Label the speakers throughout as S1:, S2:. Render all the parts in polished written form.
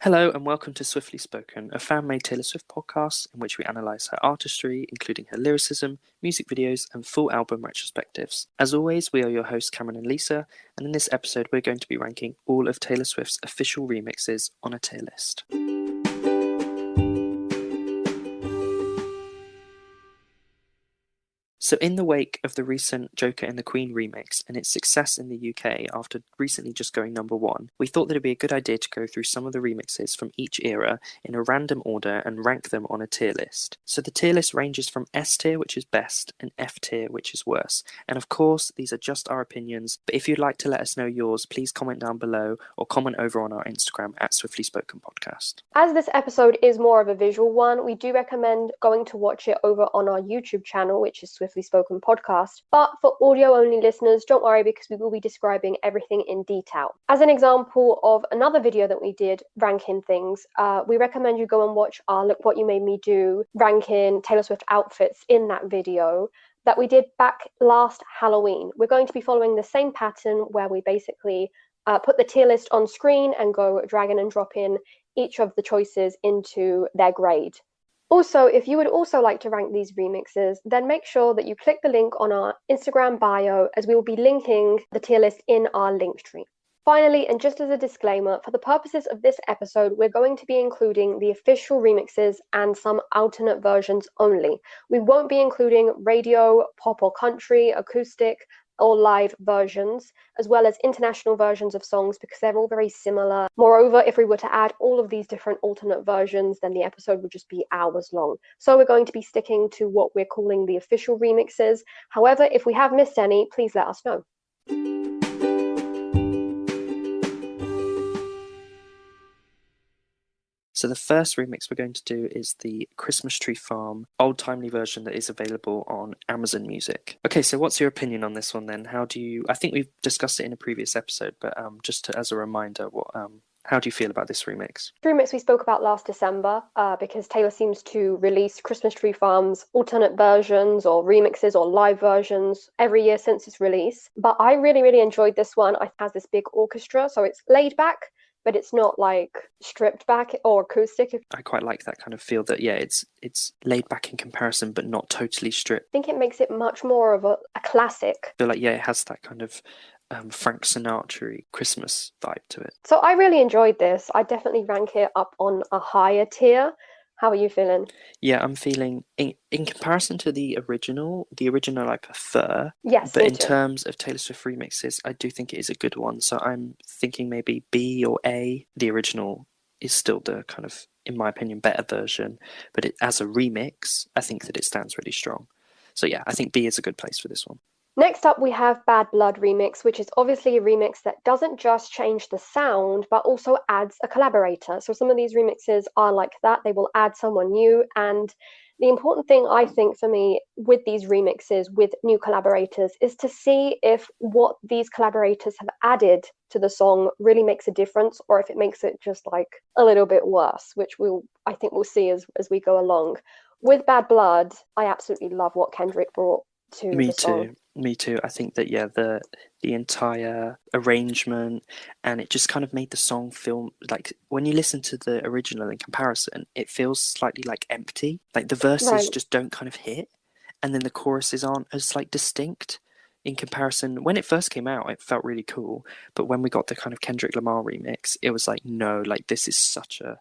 S1: Hello and welcome to Swiftly Spoken, a fan-made Taylor Swift podcast in which we analyse her artistry, including her lyricism, music videos, and full album retrospectives. As always, we are your hosts Cameron and Lisa, and in this episode we're going to be ranking all of Taylor Swift's official remixes on a tier list. So in the wake of the recent Joker and the Queen remix and its success in the UK after recently just going #1, we thought that it'd be a good idea to go through some of the remixes from each era in a random order and rank them on a tier list. So the tier list ranges from S tier, which is best, and F tier, which is worse. And of course, these are just our opinions, but if you'd like to let us know yours, please comment down below or comment over on our Instagram at Swiftly Spoken Podcast.
S2: As this episode is more of a visual one, we do recommend going to watch it over on our YouTube channel, which is Swiftly Spoken Podcast. But for audio-only listeners, don't worry because we will be describing everything in detail. As an example of another video that we did ranking things, we recommend you go and watch our Look What You Made Me Do ranking Taylor Swift outfits in that video that we did back last Halloween. We're going to be following the same pattern where we basically put the tier list on screen and go dragging and dropping each of the choices into their grade. Also, if you would also like to rank these remixes, then make sure that you click the link on our Instagram bio, as we will be linking the tier list in our link tree. Finally, and just as a disclaimer, for the purposes of this episode, we're going to be including the official remixes and some alternate versions only. We won't be including radio, pop or country, acoustic, or live versions, as well as international versions of songs, because they're all very similar. Moreover, if we were to add all of these different alternate versions, then the episode would just be hours long. So we're going to be sticking to what we're calling the official remixes. However, if we have missed any, please let us know.
S1: So the first remix we're going to do is the Christmas Tree Farm old timely version that is available on Amazon Music. Okay, so what's your opinion on this one then? I think we've discussed it in a previous episode, but as a reminder, how do you feel about this remix?
S2: The remix we spoke about last December, because Taylor seems to release Christmas Tree Farm's alternate versions or remixes or live versions every year since its release. But I really, really enjoyed this one. It has this big orchestra, so it's laid back, but it's not like stripped back or acoustic.
S1: I quite like that kind of feel that, yeah, it's laid back in comparison, but not totally stripped.
S2: I think it makes it much more of a classic.
S1: I feel like, yeah, it has that kind of Frank Sinatra Christmas vibe to it.
S2: So I really enjoyed this. I definitely rank it up on a higher tier. How are you feeling?
S1: Yeah, I'm feeling, in comparison to the original I prefer.
S2: Yes,
S1: but
S2: me
S1: in
S2: too.
S1: terms of Taylor Swift remixes, I do think it is a good one. So I'm thinking maybe B or A. The original is still the kind of, in my opinion, better version. But as a remix, I think that it stands really strong. So yeah, I think B is a good place for this one.
S2: Next up, we have Bad Blood Remix, which is obviously a remix that doesn't just change the sound, but also adds a collaborator. So some of these remixes are like that. They will add someone new. And the important thing, I think, for me with these remixes with new collaborators is to see if what these collaborators have added to the song really makes a difference, or if it makes it just like a little bit worse, which I think we'll see as we go along. With Bad Blood, I absolutely love what Kendrick brought to the song.
S1: Me too. I think that, yeah, the entire arrangement, and it just kind of made the song feel like, when you listen to the original in comparison, it feels slightly like empty. Like the verses just don't kind of hit, and then the choruses aren't as like distinct in comparison. When it first came out, it felt really cool, but when we got the kind of Kendrick Lamar remix, it was like, no, like this is such a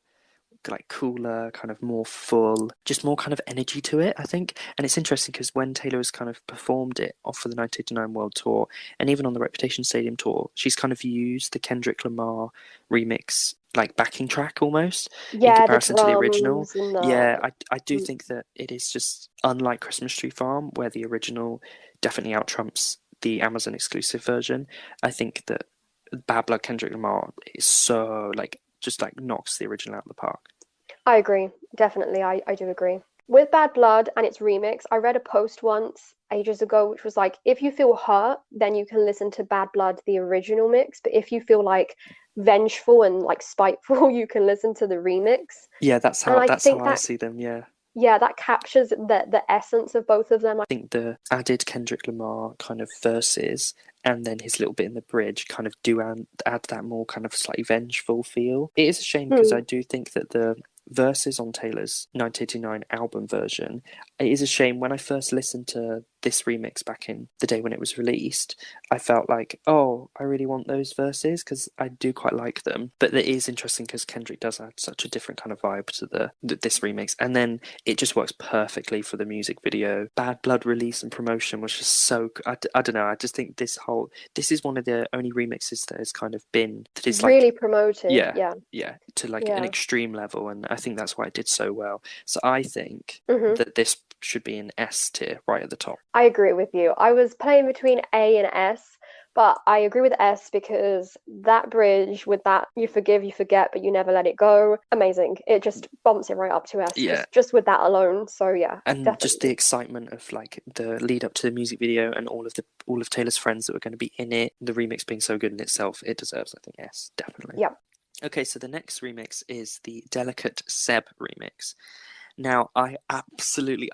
S1: like cooler, kind of more full, just more kind of energy to it, I think. And it's interesting because when Taylor has kind of performed it off for the 1989 World Tour, and even on the Reputation Stadium tour, she's kind of used the Kendrick Lamar remix like backing track almost, in comparison to the original. Yeah, I do think that it is just unlike Christmas Tree Farm, where the original definitely out-trumps the Amazon exclusive version. I think that Bad Blood Kendrick Lamar is so just knocks the original out of the park.
S2: I agree. Definitely. I do agree. With Bad Blood and its remix, I read a post once ages ago, which was like, if you feel hurt, then you can listen to Bad Blood, the original mix. But if you feel like vengeful and like spiteful, you can listen to the remix.
S1: Yeah, that's how I see them. Yeah.
S2: Yeah, that captures the essence of both of them.
S1: I think the added Kendrick Lamar kind of verses and then his little bit in the bridge kind of do add that more kind of slightly vengeful feel. It is a shame because I do think that the verses on Taylor's 1989 album version, it is a shame. When I first listened to this remix back in the day when it was released, I felt like, oh, I really want those verses because I do quite like them. But it is interesting because Kendrick does add such a different kind of vibe to this remix, and then it just works perfectly for the music video. Bad Blood release and promotion was just so. I don't know. I just think this is one of the only remixes that has kind of been that is like
S2: really promoted.
S1: yeah, to like an extreme level, and I think that's why it did so well. So I think that this should be an S tier right at the top.
S2: I agree with you. I was playing between A and S, but I agree with S because that bridge with that "you forgive, you forget, but you never let it go," amazing. It just bumps it right up to S, just with that alone. So yeah,
S1: and
S2: definitely.
S1: Just the excitement of like the lead up to the music video and all of Taylor's friends that were going to be in it, the remix being so good in itself, it deserves, I think, S, definitely.
S2: Yeah.
S1: Okay, so the next remix is the Delicate Seb remix. Now, I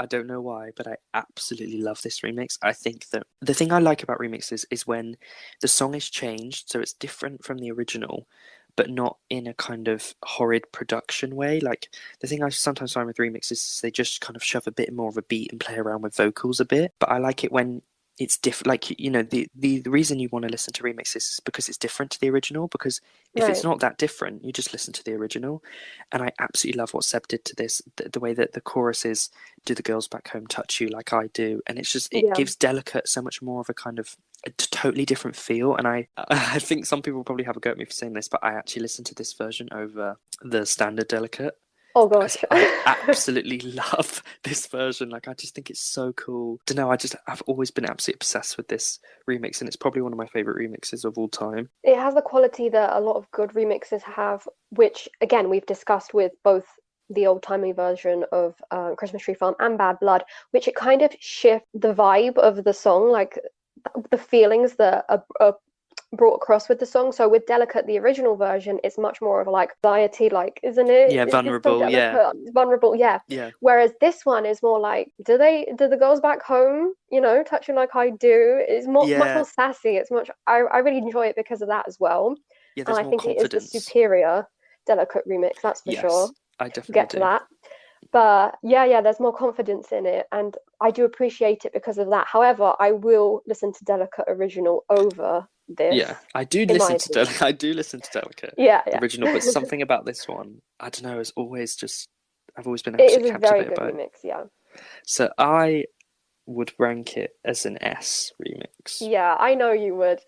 S1: don't know why, but I absolutely love this remix. I think that the thing I like about remixes is when the song is changed, so it's different from the original, but not in a kind of horrid production way. Like, the thing I sometimes find with remixes is they just kind of shove a bit more of a beat and play around with vocals a bit. But I like it when it's different. Like, you know, the reason you want to listen to remixes is because it's different to the original, because if it's not that different, you just listen to the original. And I absolutely love what Seb did to this, the way that the chorus is, "Do the girls back home touch you like I do?" And it's just, it gives Delicate so much more of a kind of a totally different feel. And I think some people probably have a go at me for saying this, but I actually listened to this version over the standard Delicate.
S2: Oh gosh.
S1: I absolutely love this version. Like, I just think it's so cool. I don't know, I've always been absolutely obsessed with this remix, and it's probably one of my favorite remixes of all time.
S2: It has the quality that a lot of good remixes have, which again we've discussed with both the old-timey version of Christmas Tree Farm and Bad Blood, which it kind of shifts the vibe of the song, like the feelings that are brought across with the song. So with Delicate, the original version, it's much more of like anxiety, like, isn't it?
S1: Yeah, vulnerable,
S2: vulnerable, yeah. Whereas this one is more like, do the girls back home, you know, touch you like I do? It's much more sassy. It's much. I really enjoy it because of that as well.
S1: Yeah,
S2: and I think confidence. It is the superior Delicate remix, that's for sure.
S1: I definitely
S2: get to that. But yeah, there's more confidence in it, and I do appreciate it because of that. However, I will listen to Delicate original over this.
S1: Yeah, I do listen to Delicate. I do listen to Delicate. Original, but something about this one, I don't know, is always just, I've always been absolutely captivated by it.
S2: It is a very good remix, yeah.
S1: So I would rank it as an S remix.
S2: Yeah, I know you would.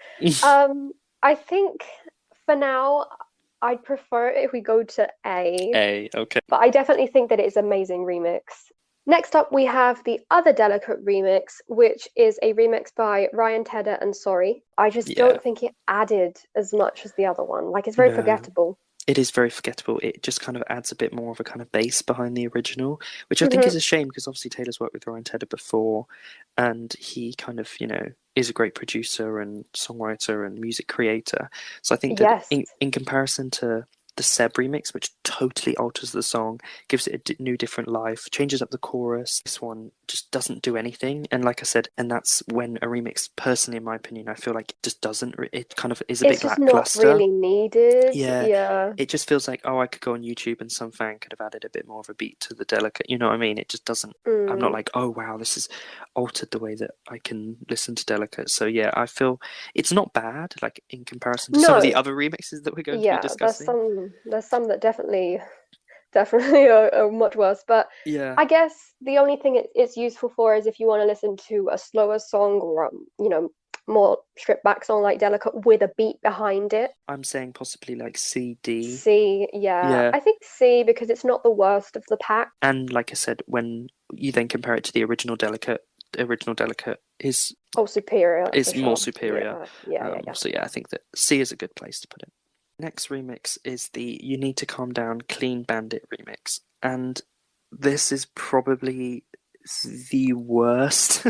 S2: I think for now, I'd prefer it if we go to A.
S1: A, okay.
S2: But I definitely think that it is an amazing remix. Next up, we have the other Delicate remix, which is a remix by Ryan Tedder and Sorry. I just don't think it added as much as the other one. Like, it's very forgettable.
S1: It is very forgettable. It just kind of adds a bit more of a kind of bass behind the original, which I think is a shame because obviously Taylor's worked with Ryan Tedder before, and he kind of, you know, is a great producer and songwriter and music creator. So I think that in comparison to the Seb remix, which totally alters the song, gives it a new different life, changes up the chorus, this one just doesn't do anything. And like I said, and that's when a remix, personally in my opinion, I feel like it just doesn't, it kind of is a bit lackluster.
S2: It's just not really needed.
S1: Yeah. It just feels like, oh, I could go on YouTube and some fan could have added a bit more of a beat to the Delicate, you know what I mean? It just doesn't, I'm not like, oh wow, this has altered the way that I can listen to Delicate. So yeah, I feel it's not bad, like in comparison to some of the other remixes that we're going to be discussing.
S2: There's some that definitely are much worse, but I guess the only thing it's useful for is if you want to listen to a slower song or you know, more stripped back song like Delicate with a beat behind it.
S1: I'm saying possibly like C, D.
S2: C, yeah. I think C because it's not the worst of the pack.
S1: And like I said, when you then compare it to the original Delicate is
S2: superior.
S1: Is more superior.
S2: Yeah.
S1: So yeah, I think that C is a good place to put it. Next remix is the You Need to Calm Down Clean Bandit remix. And this is probably the worst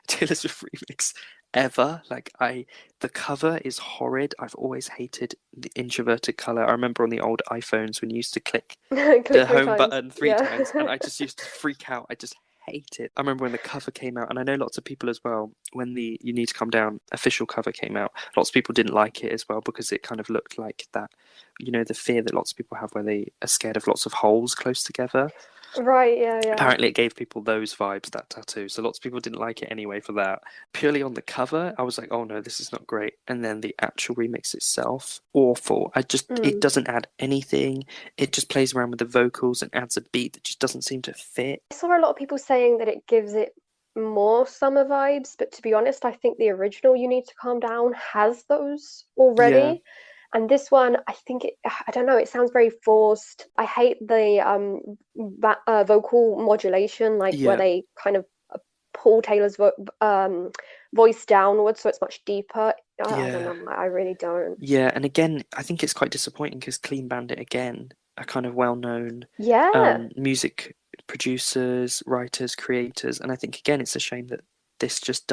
S1: Taylor Swift remix ever. The cover is horrid. I've always hated the introverted color. I remember on the old iPhones when you used to click
S2: Click
S1: the
S2: three
S1: home
S2: times.
S1: button three
S2: Yeah.
S1: times, and I just used to freak out. I just hate it. I remember when the cover came out, and I know lots of people as well, when the You Need to Calm Down official cover came out, lots of people didn't like it as well because it kind of looked like that, the fear that lots of people have where they are scared of lots of holes close together.
S2: Right, yeah.
S1: Apparently, it gave people those vibes, that tattoo. So lots of people didn't like it anyway for that. Purely on the cover, I was like, oh no, this is not great. And then the actual remix itself, awful. It doesn't add anything. It just plays around with the vocals and adds a beat that just doesn't seem to fit.
S2: I saw a lot of people saying that it gives it more summer vibes, but to be honest, I think the original You Need to Calm Down has those already.
S1: Yeah.
S2: And this one, I don't know, it sounds very forced. I hate the vocal modulation, like where
S1: Yeah.
S2: they kind of pull Taylor's voice downwards so it's much deeper. I don't
S1: Yeah.
S2: know, I really don't.
S1: Yeah, and again, I think it's quite disappointing because Clean Bandit, again, are kind of well-known
S2: Yeah.
S1: music producers, writers, creators, and I think, again, it's a shame that this just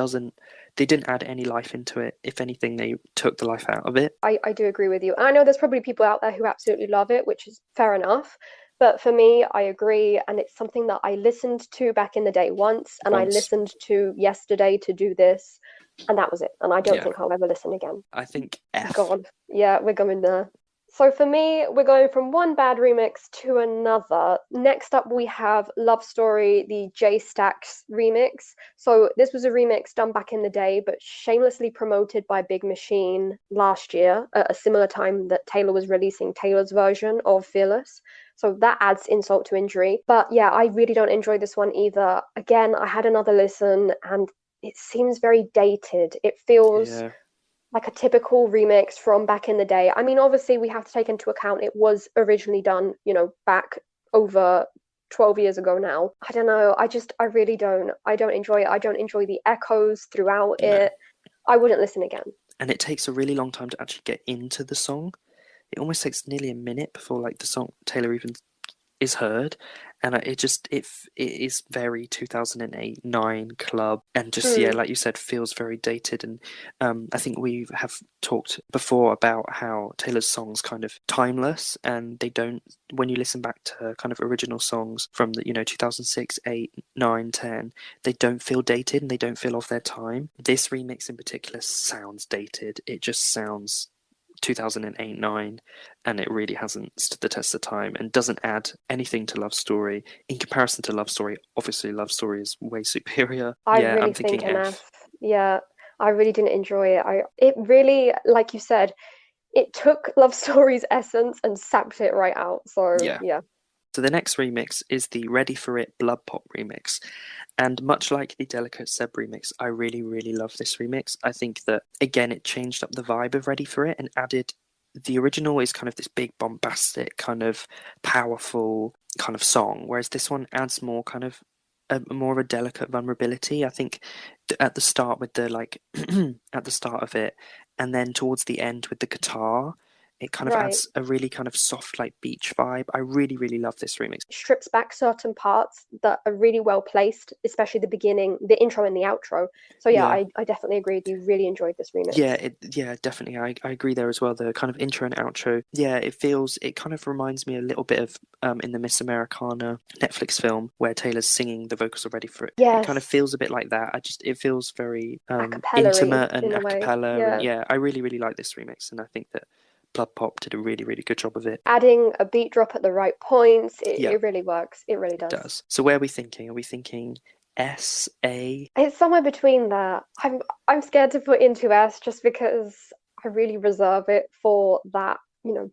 S1: they didn't add any life into it. If anything, they took the life out of it.
S2: I do agree with you. And I know there's probably people out there who absolutely love it, which is fair enough. But for me, I agree. And it's something that I listened to back in the day once, and I listened to yesterday to do this, and that was it. And I don't think I'll ever listen again.
S1: I think F.
S2: God. Yeah, we're going there. So for me, we're going from one bad remix to another. Next up, we have Love Story, the J Stax remix. So this was a remix done back in the day, but shamelessly promoted by Big Machine last year, at a similar time that Taylor was releasing Taylor's version of Fearless. So that adds insult to injury. But yeah, I really don't enjoy this one either. Again, I had another listen, and it seems very dated. It feels like a typical remix from back in the day. I mean, obviously, we have to take into account it was originally done, back over 12 years ago now. I don't know. I really don't. I don't enjoy it. I don't enjoy the echoes throughout it. I wouldn't listen again.
S1: And it takes a really long time to actually get into the song. It almost takes nearly a minute before the song Taylor even is heard, and it is very 2008-9 club, and just like you said, feels very dated. And I think we have talked before about how Taylor's songs kind of timeless, and they don't, when you listen back to kind of original songs from the 2006, 8, 9, 10, they don't feel dated and they don't feel of their time. This remix in particular sounds dated. It just sounds 2008-9, and it really hasn't stood the test of time and doesn't add anything to Love Story. In comparison to Love Story, obviously Love Story is way superior. I'm thinking F.
S2: Yeah, I really didn't enjoy it. It really, like you said, it took Love Story's essence and sapped it right out. So yeah.
S1: So the next remix is the Ready for It Blood Pop remix. And much like the Delicate Seb remix, I really, really love this remix. I think that, again, it changed up the vibe of Ready for It and added, the original is kind of this big, bombastic, kind of powerful kind of song, whereas this one adds more kind of more of a delicate vulnerability. I think at the start with the at the start of it, and then towards the end with the guitar, it kind of adds a really kind of soft, beach vibe. I really, really love this remix.
S2: It strips back certain parts that are really well placed, especially the beginning, the intro and the outro. So I definitely agree with you. Really enjoyed this remix.
S1: Yeah, definitely. I agree there as well. The kind of intro and outro. Yeah, it kind of reminds me a little bit of in the Miss Americana Netflix film where Taylor's singing the vocals are ready for it.
S2: Yes.
S1: It kind of feels a bit like that. It feels very intimate and a cappella. And I really, really like this remix, and I think that Blood Pop did a really, really good job of it.
S2: Adding a beat drop at the right points, it really works. It really does.
S1: It does. So where are we thinking? Are we thinking S, A?
S2: It's somewhere between that. I'm scared to put into S just because I really reserve it for that,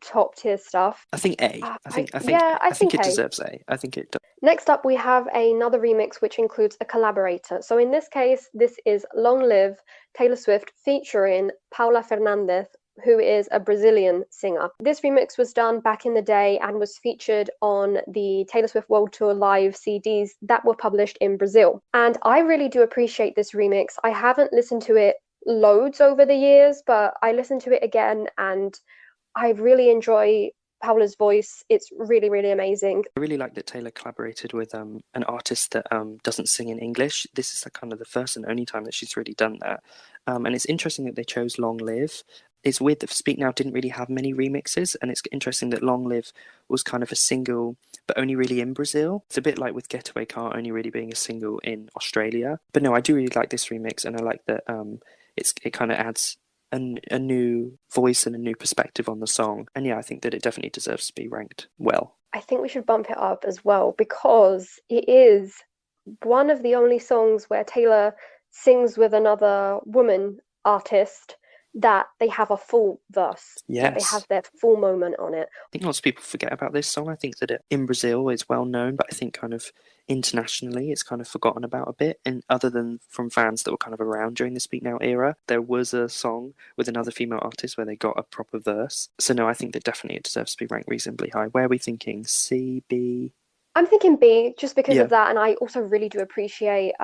S2: top tier stuff.
S1: I think A. I think it deserves A. I think it does.
S2: Next up, we have another remix which includes a collaborator. So in this case, this is Long Live, Taylor Swift featuring Paula Fernandez, who is a Brazilian singer. This remix was done back in the day and was featured on the Taylor Swift World Tour Live CDs that were published in Brazil. And I really do appreciate this remix. I haven't listened to it loads over the years, but I listened to it again and I really enjoy Paula's voice. It's really, really amazing.
S1: I really like that Taylor collaborated with an artist that doesn't sing in English. This is kind of the first and only time that she's really done that. And it's interesting that they chose Long Live. It's weird that Speak Now didn't really have many remixes, and it's interesting that Long Live was kind of a single, but only really in Brazil. It's a bit like with Getaway Car only really being a single in Australia. But no, I do really like this remix, and I like that it kind of adds a new voice and a new perspective on the song. And yeah, I think that it definitely deserves to be ranked well.
S2: I think we should bump it up as well because it is one of the only songs where Taylor sings with another woman artist that they have a full verse. That they
S1: Yes.
S2: have their full moment on it.
S1: I think lots of people forget about this song. I think that it, in Brazil it's well known, but I think kind of internationally it's kind of forgotten about a bit. And other than from fans that were kind of around during the Speak Now era, there was a song with another female artist where they got a proper verse. So no, I think that definitely it deserves to be ranked reasonably high. Where are we thinking? C, B?
S2: I'm thinking B just because
S1: Yeah.
S2: of that, and I also really do appreciate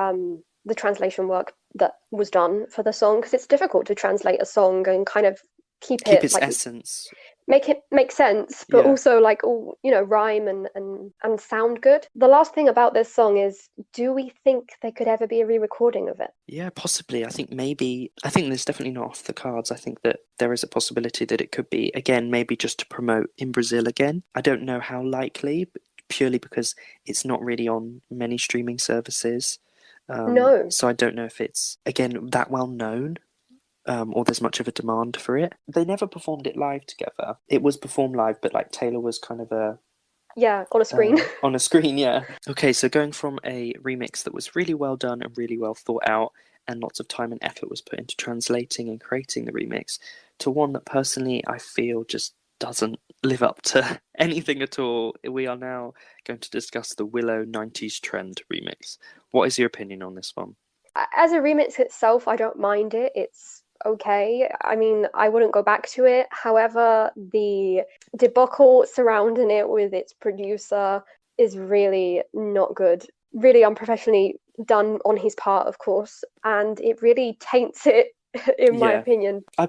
S2: the translation work that was done for the song because it's difficult to translate a song and kind of keep
S1: Keep
S2: it
S1: its
S2: like
S1: essence.
S2: make it make sense, but
S1: Yeah.
S2: also like all rhyme and sound good. The last thing about this song is, do we think there could ever be a re-recording of it?
S1: Yeah, possibly. I think there's definitely not off the cards. I think that there is a possibility that it could be, again, maybe just to promote in Brazil again. I don't know how likely, but purely because it's not really on many streaming services.
S2: No.
S1: So I don't know if it's, again, that well known. Or there's much of a demand for it. They never performed it live together. It was performed live, but like Taylor was kind of
S2: Yeah, on a screen.
S1: on a screen, yeah. Okay, so going from a remix that was really well done and really well thought out, and lots of time and effort was put into translating and creating the remix, to one that personally I feel just doesn't live up to anything at all. We are now going to discuss the Willow 90s Trend remix. What is your opinion on this one?
S2: As a remix itself, I don't mind it. It's okay. I mean, I wouldn't go back to it. However, the debacle surrounding it with its producer is really not good. Really unprofessionally done on his part, of course, and it really taints it, in my
S1: Yeah.
S2: opinion.
S1: I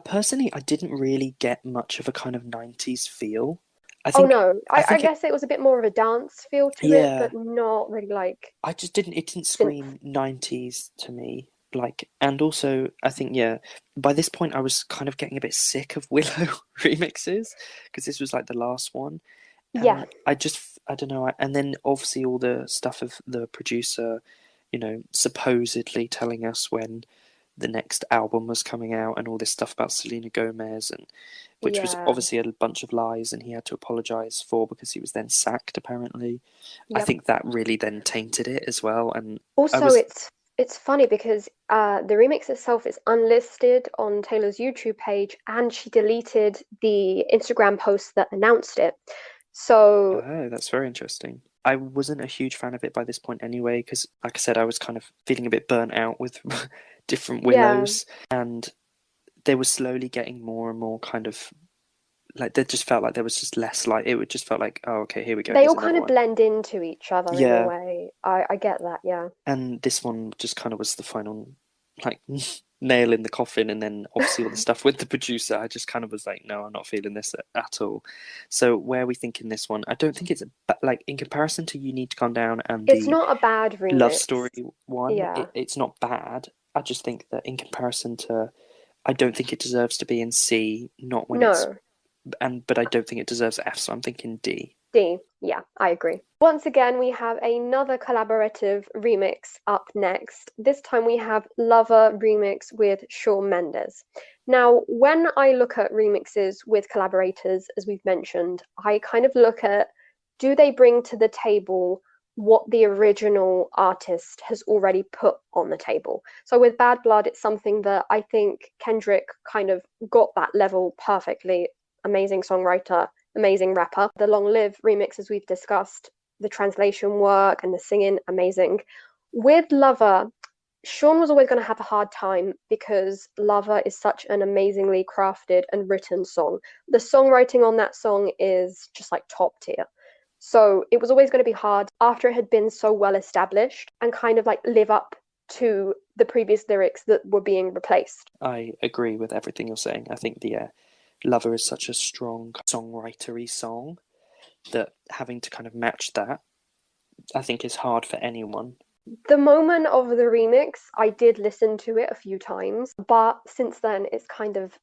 S1: didn't really get much of a kind of 90s feel. I
S2: Oh
S1: think
S2: no,
S1: I
S2: I
S1: think it,
S2: guess it was a bit more of a dance feel to it,
S1: yeah,
S2: but not really like
S1: it didn't
S2: synth.
S1: scream 90s to me. Like, and also I think, yeah, by this point I was kind of getting a bit sick of Willow remixes because this was like the last one.
S2: Yeah,
S1: And I don't know. And then obviously all the stuff of the producer, supposedly telling us when the next album was coming out and all this stuff about Selena Gomez, and which was
S2: yeah,
S1: obviously a bunch of lies, and he had to apologize for because he was then sacked apparently. I
S2: yeah.
S1: think that really then tainted it as well, and I
S2: Also,
S1: was
S2: it's funny because the remix itself is unlisted on Taylor's YouTube page, and she deleted the Instagram post that announced it. So
S1: oh, that's very interesting. I wasn't a huge fan of it by this point anyway, because like I said, I was kind of feeling a bit burnt out with different
S2: yeah,
S1: Willows, and they were slowly getting more and more kind of like they just felt like there was just less like it would just felt like, oh, okay, here we go,
S2: they
S1: here's
S2: all
S1: another
S2: kind of
S1: one.
S2: blend into each other in a
S1: Yeah,
S2: way. I get that, yeah.
S1: and this one just kind of was the final like nail in the coffin, and then obviously all the stuff with the producer, I just kind of was like, no, I'm not feeling this at all. So where are we thinking this one? I don't think it's like in comparison to You Need to Calm Down and
S2: It's
S1: the
S2: not a bad
S1: Love
S2: remix.
S1: Story one,
S2: Yeah.
S1: it's not bad. I just think that in comparison to, I don't think it deserves to be in C, not when it's
S2: No.
S1: but I don't think it deserves F, so I'm thinking D.
S2: D. Yeah, I agree. Once again, we have another collaborative remix up next. This time we have Lover remix with Shawn Mendes. Now, when I look at remixes with collaborators, as we've mentioned, I kind of look at, do they bring to the table what the original artist has already put on the table? So with Bad Blood, it's something that I think Kendrick kind of got that level perfectly. Amazing songwriter, amazing rapper. The Long Live remix, as we've discussed, the translation work and the singing, amazing. With Lover, Shawn was always going to have a hard time because Lover is such an amazingly crafted and written song. The songwriting on that song is just like top tier. So it was always going to be hard after it had been so well established and kind of like live up to the previous lyrics that were being replaced.
S1: I agree with everything you're saying. I think Lover is such a strong songwritery song that having to kind of match that, I think, is hard for anyone.
S2: The moment of the remix, I did listen to it a few times, but since then it's kind of,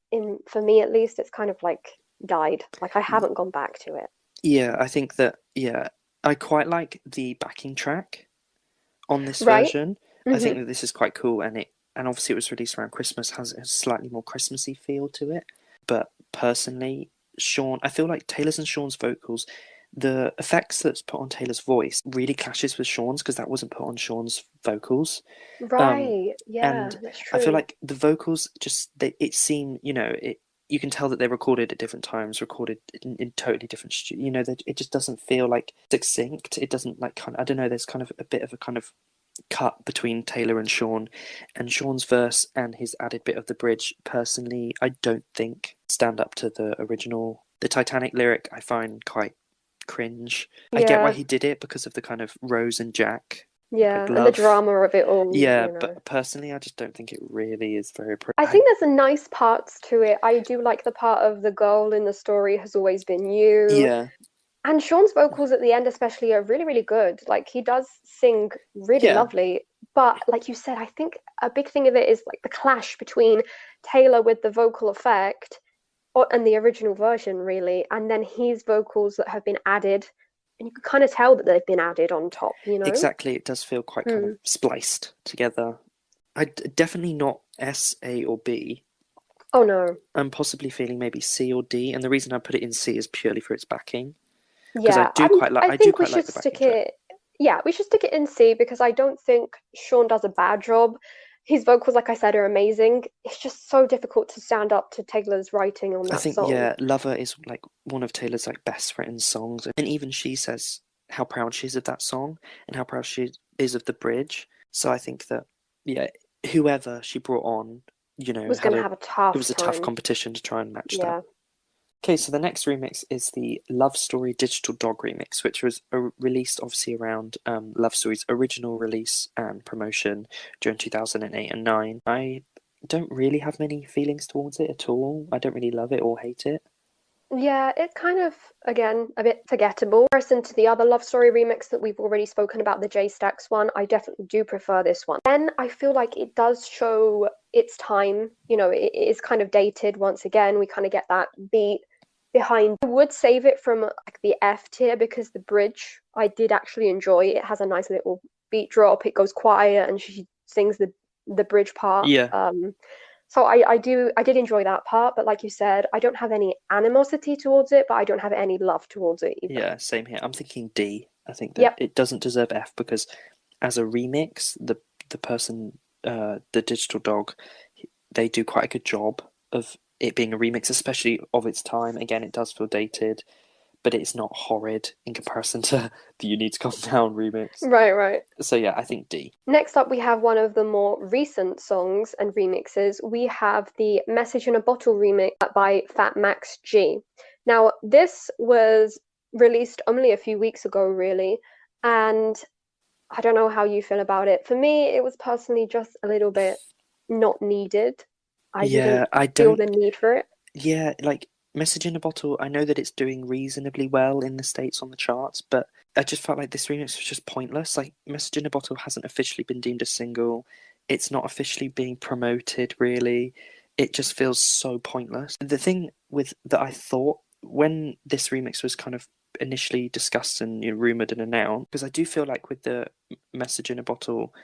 S2: for me at least, it's kind of like died. Like I haven't gone back to it.
S1: Yeah, I think that, I quite like the backing track on this
S2: Right?
S1: version. I think that this is quite cool, and obviously it was released around Christmas, has a slightly more Christmassy feel to it. But personally, I feel like Taylor's and Sean's vocals, the effects that's put on Taylor's voice really clashes with Sean's, because that wasn't put on Sean's vocals.
S2: Right. Yeah,
S1: And
S2: that's
S1: I feel
S2: true.
S1: like the vocals it seemed, you can tell that they recorded at different times, recorded in totally different it just doesn't feel like succinct. It doesn't like I don't know, there's kind of a bit of a kind of cut between Taylor and Sean, and Sean's verse and his added bit of the bridge, personally, I don't think stand up to the original. The Titanic lyric I find quite cringe. I get why
S2: Yeah.
S1: he did it because of the kind of Rose and Jack,
S2: Yeah,
S1: like,
S2: and the
S1: love.
S2: drama of it all,
S1: Yeah,
S2: you know.
S1: but personally, I just don't think it really is very.
S2: I think there's a nice parts to it. I do like the part of the girl in the story has always been you.
S1: Yeah,
S2: And Sean's vocals at the end, especially, are really, really good. Like, he does sing really
S1: yeah,
S2: lovely. But, like you said, I think a big thing of it is like the clash between Taylor with the vocal effect and the original version, really, and then his vocals that have been added. And you can kind of tell that they've been added on top, you know?
S1: exactly. It does feel quite kind of spliced together. Definitely not S, A, or B.
S2: Oh, no.
S1: I'm possibly feeling maybe C or D, and the reason I put it in C is purely for its backing, because
S2: Yeah, I
S1: I do
S2: think we
S1: quite like
S2: should
S1: the backing
S2: stick
S1: track.
S2: it. Yeah, we should stick it in C because I don't think Sean does a bad job. His vocals, like I said, are amazing. It's just so difficult to stand up to Taylor's writing on
S1: I
S2: that
S1: think,
S2: song.
S1: yeah, Lover is like one of Taylor's like best written songs, and even she says how proud she is of that song and how proud she is of the bridge. So I think that, yeah, whoever she brought on,
S2: Was
S1: had
S2: going to have a
S1: it
S2: tough
S1: was a tough
S2: time.
S1: competition to try and match that.
S2: Yeah.
S1: Okay, so the next remix is the Love Story Digital Dog remix, which was released obviously around Love Story's original release and promotion during 2008 and 9. I don't really have many feelings towards it at all. I don't really love it or hate it.
S2: Yeah, it's kind of, again, a bit forgettable. In comparison to the other Love Story remix that we've already spoken about, the J Stax one, I definitely do prefer this one. Then I feel like it does show its time. You know, it is kind of dated once again. We kind of get that beat behind. I would save it from like the F tier because the bridge I did actually enjoy. It has a nice little beat drop. It goes quiet and she sings the bridge part.
S1: Yeah,
S2: So I did enjoy that part, but like you said, I don't have any animosity towards it, but I don't have any love towards it either.
S1: yeah, same here. I'm thinking D. I think that
S2: Yep.
S1: it doesn't deserve F because as a remix, the person, the Digital Dog, they do quite a good job of it being a remix, especially of its time. Again, it does feel dated, but it's not horrid in comparison to the You Need to Calm Down remix.
S2: Right, right.
S1: So yeah, I think D.
S2: Next up, we have one of the more recent songs and remixes. We have the Message in a Bottle remix by Fat Max G. Now, this was released only a few weeks ago, really, and I don't know how you feel about it. For me, it was personally just a little bit not needed. I didn't
S1: Yeah, I
S2: feel
S1: don't.
S2: the need for it.
S1: Yeah, like Message in a Bottle, I know that it's doing reasonably well in the States on the charts, but I just felt like this remix was just pointless. Like, Message in a Bottle hasn't officially been deemed a single. It's not officially being promoted, really. It just feels so pointless. The thing with that I thought when this remix was kind of initially discussed and rumored and announced, because I do feel like with the Message in a Bottle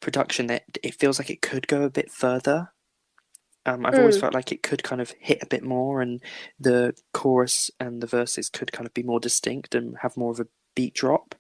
S1: production, that it feels like it could go a bit further. I've always
S2: Mm.
S1: felt like it could kind of hit a bit more, and the chorus and the verses could kind of be more distinct and have more of a beat drop.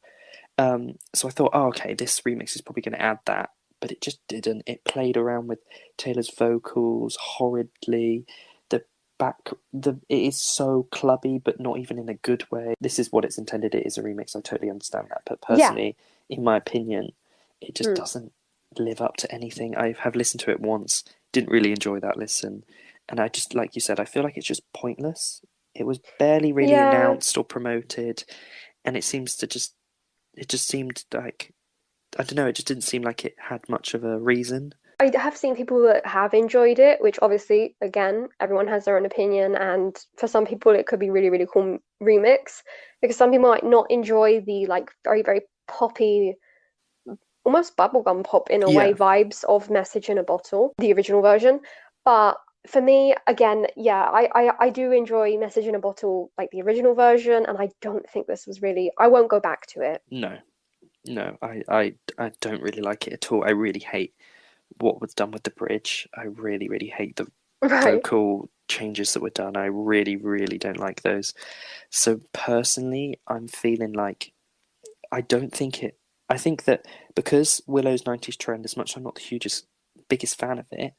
S1: So I thought, oh, okay, this remix is probably going to add that, but it just didn't. It played around with Taylor's vocals horridly. It is so clubby, but not even in a good way. This is what it's intended. It is a remix. I totally understand that, but
S2: Yeah.
S1: personally, in my opinion, it just
S2: Mm.
S1: doesn't live up to anything. I have listened to it once, didn't really enjoy that listen, and I just, like you said, I feel like it's just pointless. It was barely really
S2: Yeah.
S1: announced or promoted, and it just seemed like, I don't know, it just didn't seem like it had much of a reason.
S2: I have seen people that have enjoyed it, which obviously, again, everyone has their own opinion, and for some people it could be really, really cool remix because some people might not enjoy the like very, very poppy, almost bubblegum pop in a way
S1: Yeah.
S2: vibes of Message in a Bottle, the original version. But for me, again, yeah, I do enjoy Message in a Bottle, like the original version, and I don't think this was really, I won't go back to it.
S1: No, no, I don't really like it at all. I really hate what was done with the bridge. I really, really hate the
S2: Right.
S1: vocal changes that were done. I really, really don't like those. So personally, I'm feeling like I don't think it. I think that because Willow's 90s trend, as much as I'm not the biggest fan of it,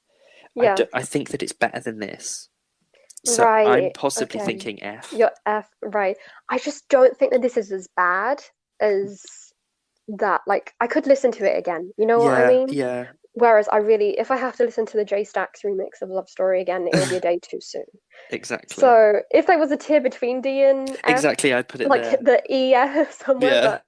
S2: Yeah.
S1: I think that it's better than this. So I'm
S2: Right.
S1: possibly
S2: Okay.
S1: thinking F.
S2: You're F, right. I just don't think that this is as bad as that. Like, I could listen to it again. You know what I
S1: Yeah,
S2: mean?
S1: yeah,
S2: Whereas I really, if I have to listen to the J Stax remix of Love Story again, it will be a day too soon.
S1: exactly.
S2: So if there was a tier between D and F,
S1: Exactly, I'd put it
S2: like
S1: there.
S2: the E somewhere,
S1: Yeah.
S2: but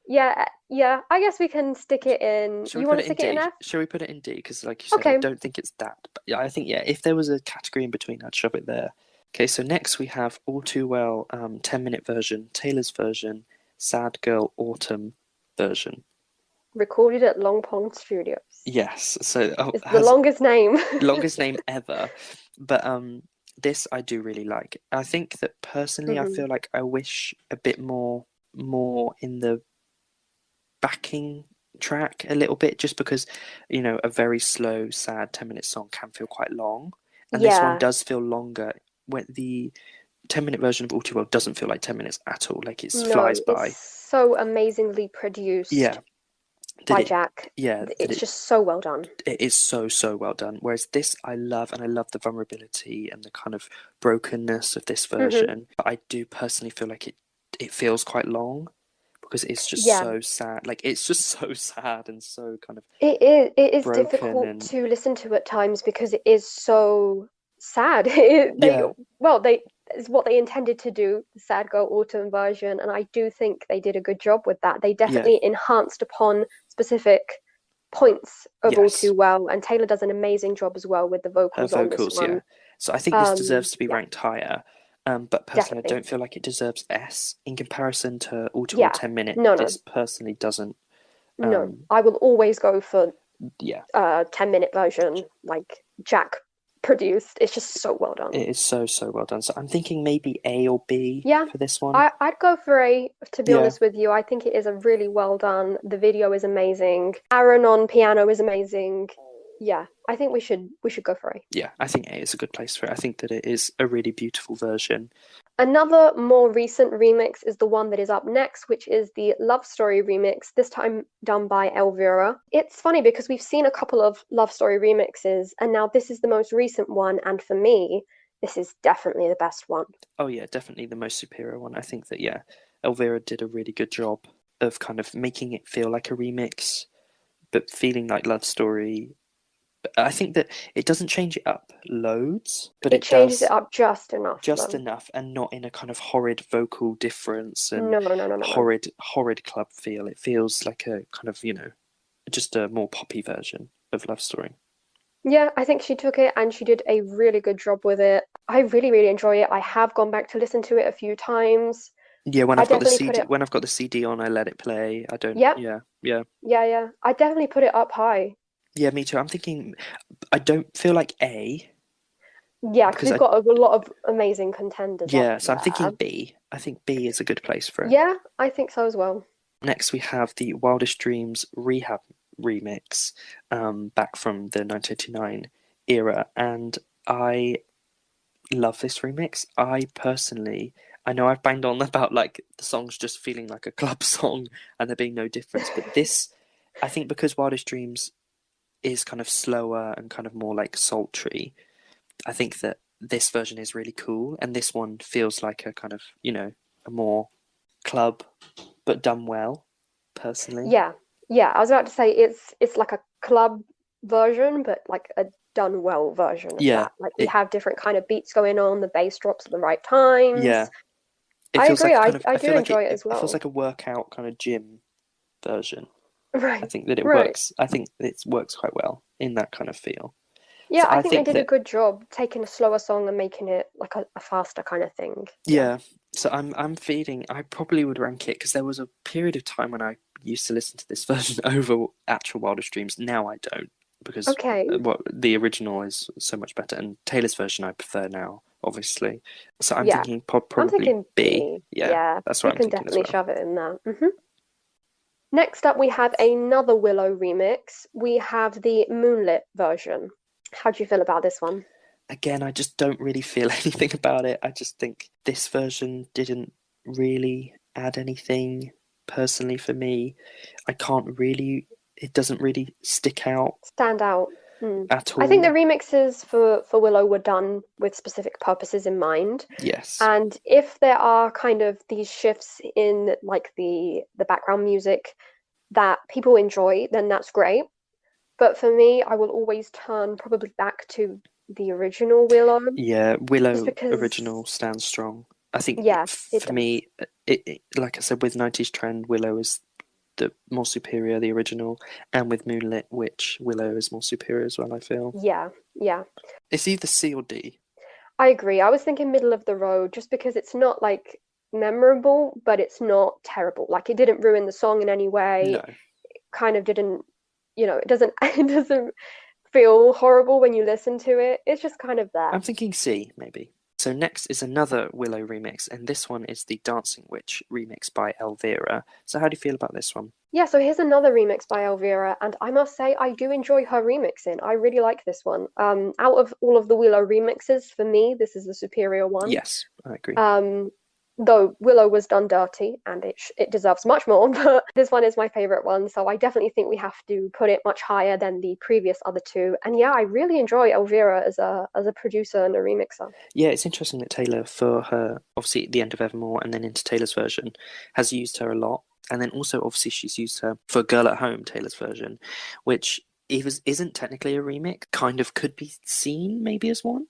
S2: yeah, yeah, I guess we can stick it in.
S1: Shall we
S2: You
S1: put
S2: want to
S1: it in
S2: stick it in
S1: D?
S2: F?
S1: Shall we put it in D? Because, like you said, I
S2: Okay.
S1: don't think it's that. But yeah, I think, yeah, if there was a category in between, I'd shove it there. Okay, so next we have All Too Well 10-minute version, Taylor's version, Sad Girl Autumn version.
S2: Recorded at Long Pond Studios.
S1: Yes, so
S2: It's the
S1: has
S2: longest name.
S1: longest name ever. But this I do really like. I think that personally, I
S2: hmm
S1: feel like I wish a bit more in the backing track a little bit, just because a very slow, sad 10-minute song can feel quite long, and this one
S2: Yeah.
S1: does feel longer. When the 10-minute version of All Too Well doesn't feel like 10 minutes at all, like it
S2: No,
S1: flies
S2: it's
S1: by.
S2: so amazingly produced
S1: Yeah, that
S2: by
S1: it
S2: Jack.
S1: yeah that
S2: It's just so well done.
S1: it is so well done. Whereas this I love, and I love the vulnerability and the kind of brokenness of this
S2: hmm
S1: version. But I do personally feel like it feels quite long, because it's just
S2: Yeah.
S1: so sad. Like it's just so sad and so kind of
S2: It is
S1: broken.
S2: difficult
S1: And
S2: to listen to at times because it is so sad.
S1: yeah,
S2: They is what they intended to do, the Sad Girl Autumn version, and I do think they did a good job with that. They
S1: yeah,
S2: definitely enhanced upon specific points of All
S1: yes,
S2: Too Well, and Taylor does an amazing job as well with the
S1: her
S2: vocals on this
S1: vocals, yeah.
S2: one.
S1: So I think this deserves to be
S2: Yeah,
S1: ranked higher. But personally, I
S2: definitely.
S1: don't feel like it deserves S in comparison to All Too Well
S2: Yeah,
S1: 10-minute.
S2: no,
S1: This
S2: no,
S1: personally doesn't.
S2: no.
S1: Um,
S2: I will always go for
S1: yeah,
S2: 10-minute version, like Jack produced. It's just so well done.
S1: it is so well done. So I'm thinking maybe A or B
S2: Yeah,
S1: for this one.
S2: I'd go for A, to be
S1: Yeah,
S2: honest with you. I think it is a really well done. The video is amazing. Aaron on piano is amazing. Yeah, I think we should go for A.
S1: yeah, I think A is a good place for it. I think that it is a really beautiful version.
S2: Another more recent remix is the one that is up next, which is the Love Story remix, this time done by Elvira. It's funny because we've seen a couple of Love Story remixes, and now this is the most recent one, and for me, this is definitely the best one.
S1: Oh yeah, definitely the most superior one. I think that, yeah, Elvira did a really good job of kind of making it feel like a remix, but feeling like Love Story. I think that it doesn't change it up loads, but
S2: It
S1: it
S2: changes
S1: does
S2: it up just enough,
S1: just
S2: though.
S1: enough, and not in a kind of horrid vocal difference and
S2: No, no, no, no, no, no.
S1: horrid club feel. It feels like a kind of, just a more poppy version of Love Story.
S2: Yeah, I think she took it and she did a really good job with it. I really, really enjoy it. I have gone back to listen to it a few times.
S1: Yeah, when
S2: I
S1: I've got the
S2: definitely put
S1: CD,
S2: it,
S1: when I've got the CD on, I let it play. I don't.
S2: yeah,
S1: Yeah, yeah,
S2: yeah, yeah. I definitely put it up high.
S1: yeah. Me too. I'm thinking. I don't feel like A,
S2: Yeah, because
S1: because
S2: we've got a lot of amazing contenders up
S1: yeah. So I'm thinking
S2: there.
S1: B. I think B is a good place for it.
S2: Yeah, I think so as well.
S1: Next, we have the Wildest Dreams Rehab remix, back from the 1989 era, and I love this remix. I know I've banged on about like the songs just feeling like a club song and there being no difference, but this, I think, because Wildest Dreams is kind of slower and kind of more like sultry, I think that this version is really cool, and this one feels like a kind of, a more club, but done well, personally.
S2: Yeah, yeah. I was about to say it's like a club version, but like a done well version of
S1: Yeah,
S2: that. Like we
S1: it,
S2: have different kind of beats going on, the bass drops at the right times.
S1: yeah, it
S2: I
S1: feels
S2: agree.
S1: like a
S2: I
S1: kind of,
S2: I
S1: I
S2: do
S1: feel like
S2: enjoy it as
S1: it feels
S2: well.
S1: like a workout kind of gym version. I
S2: Right,
S1: think that it
S2: right.
S1: works. I think it works quite well. in that kind of feel.
S2: Yeah,
S1: So
S2: I
S1: I
S2: think they
S1: think
S2: did a
S1: that,
S2: good job taking a slower song and making it like a faster kind of thing. Yeah.
S1: yeah. So I'm feeling I probably would rank it because there was a period of time when I used to listen to this version over actual Wildest Dreams. Now I don't because
S2: Okay.
S1: what the original is so much better, and Taylor's version I prefer now, obviously. So I'm
S2: Yeah.
S1: thinking
S2: I'm
S1: probably
S2: thinking
S1: B.
S2: B.
S1: Yeah,
S2: Yeah,
S1: that's
S2: we
S1: what I'm
S2: can
S1: thinking as
S2: definitely
S1: well.
S2: shove it in there. Next up, we have another Willow remix. We have the Moonlit version. How do you feel about this one?
S1: Again, I just don't really feel anything about it. I just think this version didn't really add anything personally for me. I can't really, it doesn't really stick out
S2: Stand out. Hmm.
S1: at
S2: I think the
S1: all.
S2: remixes for Willow were done with specific purposes in mind.
S1: Yes.
S2: And if there are kind of these shifts in like the background music that people enjoy, then that's great. But for me, I will always turn probably back to the original Willow,
S1: Yeah,
S2: just
S1: Willow
S2: because,
S1: original stands strong. I think
S2: yeah, it
S1: for
S2: does.
S1: me, like I said, with 90s Trend, Willow is the more superior, the original, and with Moonlit Witch, Willow is more superior as well, I feel.
S2: Yeah, yeah.
S1: It's either C or D.
S2: I agree. I was thinking middle of the road just because it's not like memorable, but it's not terrible. Like it didn't ruin the song in any way.
S1: No.
S2: Kind of didn't, it doesn't it doesn't feel horrible when you listen to it. It's just kind of there.
S1: I'm thinking C, maybe. So next is another Willow remix, and this one is the Dancing Witch remix by Elvira. So how do you feel about this one?
S2: Yeah, so here's another remix by Elvira, and I must say I do enjoy her remixing. I really like this one. Out of all of the Willow remixes, for me, this is the superior one.
S1: Yes, I agree.
S2: Um, though Willow was done dirty, and it deserves much more, but this one is my favorite one. So I definitely think we have to put it much higher than the previous other two. And yeah, I really enjoy Elvira as a producer and a remixer.
S1: Yeah, it's interesting that Taylor, for her, obviously at the end of Evermore and then into Taylor's version, has used her a lot. And then also, obviously, she's used her for Girl at Home, Taylor's version, which isn't technically a remix, kind of could be seen maybe as one.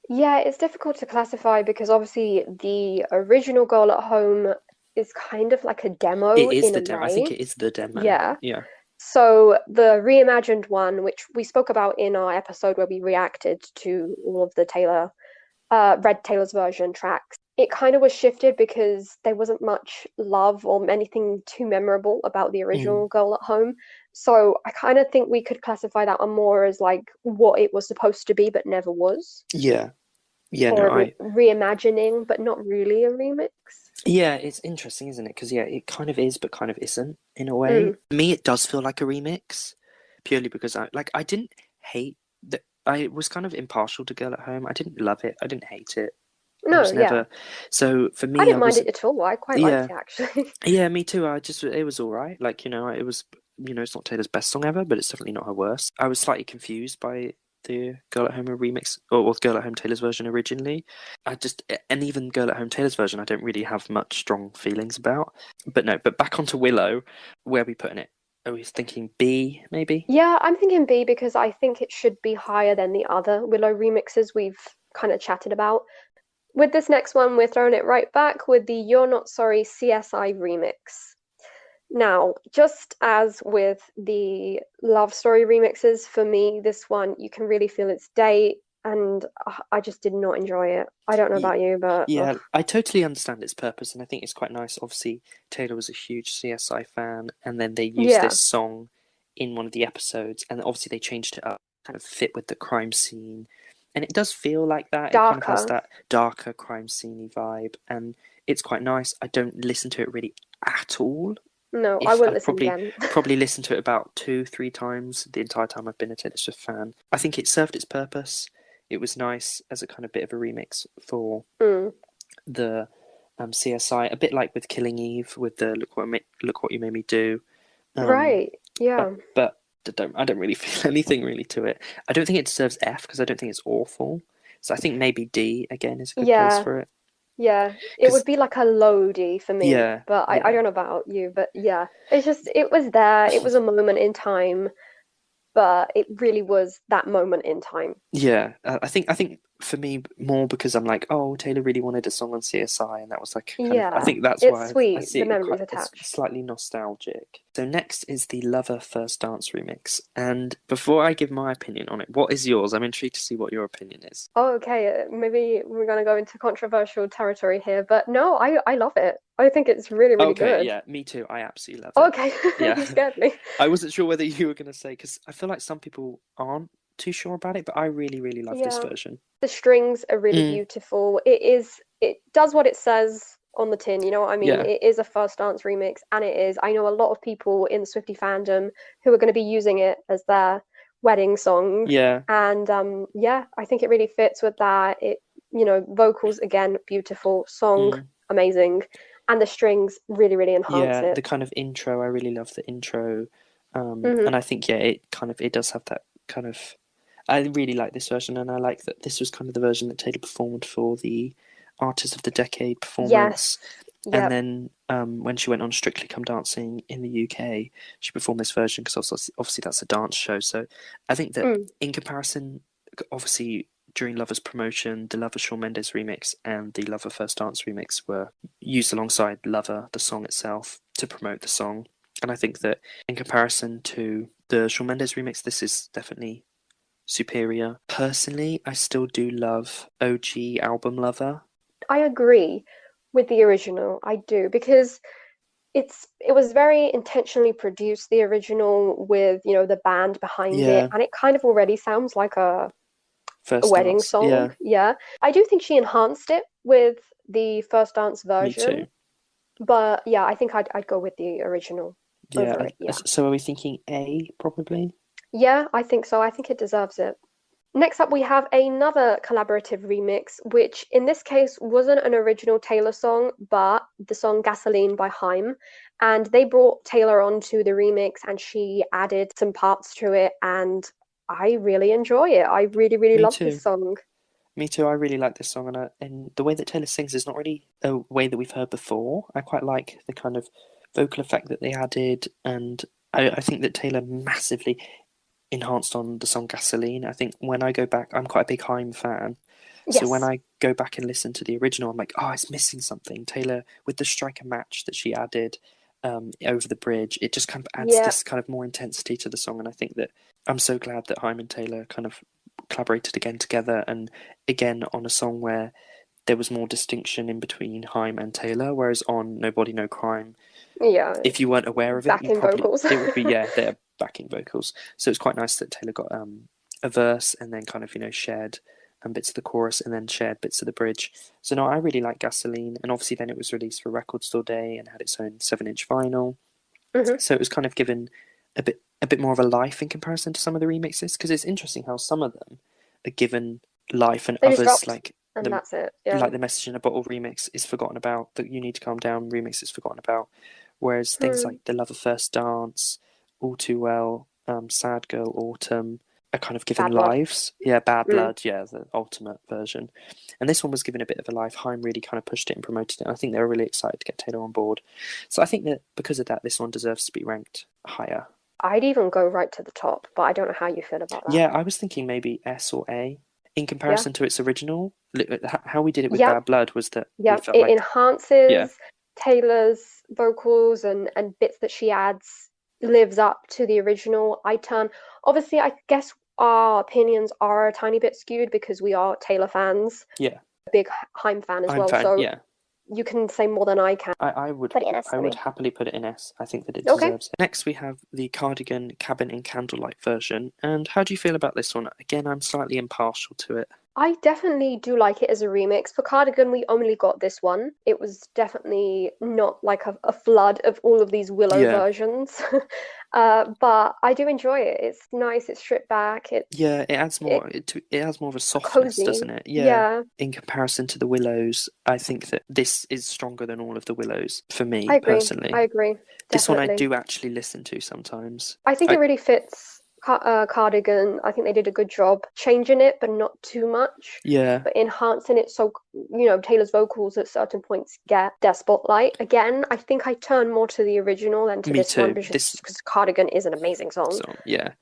S2: Yeah, it's difficult to classify because obviously the original Girl at Home is kind of like a demo
S1: It is
S2: in
S1: the
S2: a
S1: demo. I think
S2: way.
S1: it is the demo.
S2: Yeah.
S1: Yeah.
S2: So the reimagined one, which we spoke about in our episode where we reacted to all of the Red Taylor's version tracks, it kind of was shifted because there wasn't much love or anything too memorable about the
S1: Mm.
S2: original Girl at Home. So I kind of think we could classify that one more as like what it was supposed to be but never was,
S1: Yeah. Yeah,
S2: or
S1: no,
S2: a reimagining but not really a remix.
S1: yeah, it's interesting, isn't it? Because yeah, it kind of is, but kind of isn't in a way.
S2: Mm.
S1: For me, it does feel like a remix, purely because I didn't hate that. I was kind of impartial to Girl at Home. I didn't love it. I didn't hate it. I
S2: No,
S1: was
S2: yeah.
S1: never. So for
S2: I
S1: me, I
S2: didn't mind
S1: was.
S2: it at all. I quite liked
S1: Yeah,
S2: it actually.
S1: yeah, me too. It was all right. Like it was. It's not Taylor's best song ever, but it's definitely not her worst. I was slightly confused by the Girl at Home remix or Girl at Home Taylor's version originally. And even Girl at Home Taylor's version, I don't really have much strong feelings about. But no, but back onto Willow, where are we putting it? Are we thinking B, maybe?
S2: Yeah, I'm thinking B because I think it should be higher than the other Willow remixes we've kind of chatted about. With this next one, we're throwing it right back with the You're Not Sorry CSI remix. Now, just as with the love story remixes, for me, this one, you can really feel its date, and I just did not enjoy it. I don't know about you, but
S1: Yeah,
S2: ugh.
S1: I totally understand its purpose, and I think it's quite nice. Obviously, Taylor was a huge CSI fan, and then they used
S2: Yeah,
S1: this song in one of the episodes, and obviously they changed it up, kind of fit with the crime scene, and it does feel like that. It kind of has
S2: darker.
S1: that darker crime scene vibe, and it's quite nice. I don't listen to it really at all.
S2: No, I
S1: If
S2: won't
S1: I've
S2: listen
S1: probably
S2: again.
S1: probably listened to it about 2, 3 times the entire time I've been a Taylor Swift fan. I think it served its purpose. It was nice as a kind of bit of a remix for
S2: Mm.
S1: the CSI, a bit like with Killing Eve, with the Look What You Made Me Do. Um,
S2: Right, yeah.
S1: but I don't really feel anything really to it. I don't think it deserves F because I don't think it's awful. So I think maybe D again is a good place
S2: Yeah,
S1: for it.
S2: yeah. It would
S1: Because
S2: be like a loady for me,
S1: yeah,
S2: but I
S1: yeah,
S2: don't know about you, but yeah. It's just, it was there. It was a moment in time, but it really was that moment in time.
S1: yeah. I think for me more because I'm like, oh, Taylor really wanted a song on CSI, and that was like kind of. I
S2: Yeah,
S1: think that's
S2: it's
S1: why I
S2: sweet.
S1: see
S2: The
S1: it quite.
S2: memories
S1: It's
S2: attached.
S1: slightly nostalgic. So next is the Lover First Dance remix, and before I give my opinion on it, what is yours? I'm intrigued to see what your opinion is.
S2: Oh, okay. Maybe we're gonna go into controversial territory here, but no, I love it. I think it's really, really
S1: Okay,
S2: good.
S1: yeah, me too. I absolutely love it.
S2: Okay,
S1: Yeah,
S2: you scared me.
S1: I wasn't sure whether you were going to say because I feel like some people aren't too sure about it, but I really, really love this
S2: Yeah,
S1: version.
S2: the strings are really
S1: Mm,
S2: beautiful. It does what it says on the tin, you know what I mean?
S1: yeah,
S2: It is a first dance remix, and it is. I know a lot of people in the Swiftie fandom who are going to be using it as their wedding song,
S1: yeah,
S2: and yeah, I think it really fits with that. Vocals again, beautiful, song,
S1: mm,
S2: amazing, and the strings really, really enhance
S1: yeah.
S2: it.
S1: The kind of intro, I really love the intro,
S2: Hmm.
S1: and I think it does have that kind of. I really like this version, and I like that this was kind of the version that Taylor performed for the Artist of the Decade performance.
S2: Yes,
S1: And
S2: yep.
S1: then when she went on Strictly Come Dancing in the UK, she performed this version because obviously that's a dance show. So I think that
S2: Mm.
S1: in comparison, obviously during Lover's promotion, the Lover Shawn Mendes remix and the Lover First Dance remix were used alongside Lover, the song itself, to promote the song. And I think that in comparison to the Shawn Mendes remix, this is definitely superior. Personally, I still do love OG Album Lover.
S2: I agree with the original. I do because it was very intentionally produced, the original, with the band behind it,
S1: Yeah,
S2: and it kind of already sounds like a
S1: First
S2: wedding
S1: Dance.
S2: song.
S1: Yeah,
S2: Yeah, I do think she enhanced it with the first dance
S1: me
S2: version,
S1: too.
S2: but yeah, I think I'd go with the original
S1: Yeah.
S2: over it. Yeah.
S1: So are we thinking A probably?
S2: Yeah, I think so. I think it deserves it. Next up, we have another collaborative remix, which in this case wasn't an original Taylor song, but the song Gasoline by Haim. And they brought Taylor onto the remix and she added some parts to it. And I really enjoy it. I really, really
S1: Me
S2: love this
S1: too.
S2: song.
S1: Me too. I really like this song, and the way that Taylor sings is not really a way that we've heard before. I quite like the kind of vocal effect that they added, and I think that Taylor massively enhanced on the song Gasoline. I think when I go back, I'm quite a big Haim fan. So when
S2: Yes.
S1: I go back and listen to the original, I'm like, oh, it's missing something. Taylor, with the striker match that she added over the bridge, it just kind of adds
S2: Yeah.
S1: this kind of more intensity to the song. And I think that I'm so glad that Haim and Taylor kind of collaborated again together and again on a song where there was more distinction in between Haim and Taylor, whereas on No Body No Crime,
S2: Yeah.
S1: if you weren't aware of it, you
S2: Backing
S1: probably
S2: vocals.
S1: it would be their backing vocals. So it's quite nice that Taylor got a verse and then kind of shared bits of the chorus and then shared bits of the bridge. So no, I really like Gasoline, and obviously then it was released for Record Store Day and had its own 7-inch vinyl.
S2: Hmm.
S1: So it was kind of given a bit more of a life in comparison to some of the remixes because it's interesting how some of them are given life and
S2: They just
S1: others
S2: dropped and
S1: the
S2: that's it. Yeah.
S1: like the Message in a Bottle remix is forgotten about. The You Need to Calm Down remix is forgotten about. Whereas things
S2: Hmm.
S1: like The Love of First Dance, All Too Well, Sad Girl, Autumn are kind of given
S2: Bad Blood.
S1: lives. Yeah, Bad
S2: Mm.
S1: Blood, yeah, the ultimate version. And this one was given a bit of a life. Haim really kind of pushed it and promoted it. And I think they were really excited to get Taylor on board. So I think that because of that, this one deserves to be ranked higher.
S2: I'd even go right to the top, but I don't know how you feel about that.
S1: Yeah, I was thinking maybe S or A. In
S2: Yeah.
S1: comparison to its original, how we did it with
S2: Yeah.
S1: Bad Blood was that we
S2: Yeah,
S1: felt
S2: it
S1: like, yeah,
S2: enhances Taylor's vocals and bits that she adds lives up to the original. Obviously, I guess our opinions are a tiny bit skewed because we are Taylor fans,
S1: yeah,
S2: a big Haim fan as
S1: I'm
S2: well.
S1: fan,
S2: So
S1: yeah.
S2: you can say more than I can.
S1: I would
S2: Put it in S
S1: I
S2: for
S1: would
S2: me.
S1: happily put it in S. I think that it
S2: Okay.
S1: deserves it. Next, we have the Cardigan Cabin in Candlelight version. And how do you feel about this one? Again, I'm slightly impartial to it.
S2: I definitely do like it as a remix. For Cardigan, we only got this one. It was definitely not like a flood of all of these Willow
S1: Yeah,
S2: versions. But I do enjoy it. It's nice, it's stripped back,
S1: yeah, it adds
S2: it
S1: more. It has more of a softness, doesn't
S2: cozy.
S1: it? Yeah.
S2: Yeah,
S1: In comparison to the Willows, I think that this is stronger than all of the Willows for
S2: I
S1: me
S2: agree. I
S1: personally.
S2: agree.
S1: This one I
S2: Definitely.
S1: do actually listen to sometimes.
S2: I think it
S1: I
S2: really fits Cardigan. I think they did a good job changing it, but not too much.
S1: Yeah,
S2: But enhancing it so, Taylor's vocals at certain points get their spotlight. Again, I think I turn more to the original than to
S1: me
S2: this one
S1: too.
S2: because
S1: This
S2: Cardigan is an amazing song.
S1: song, yeah.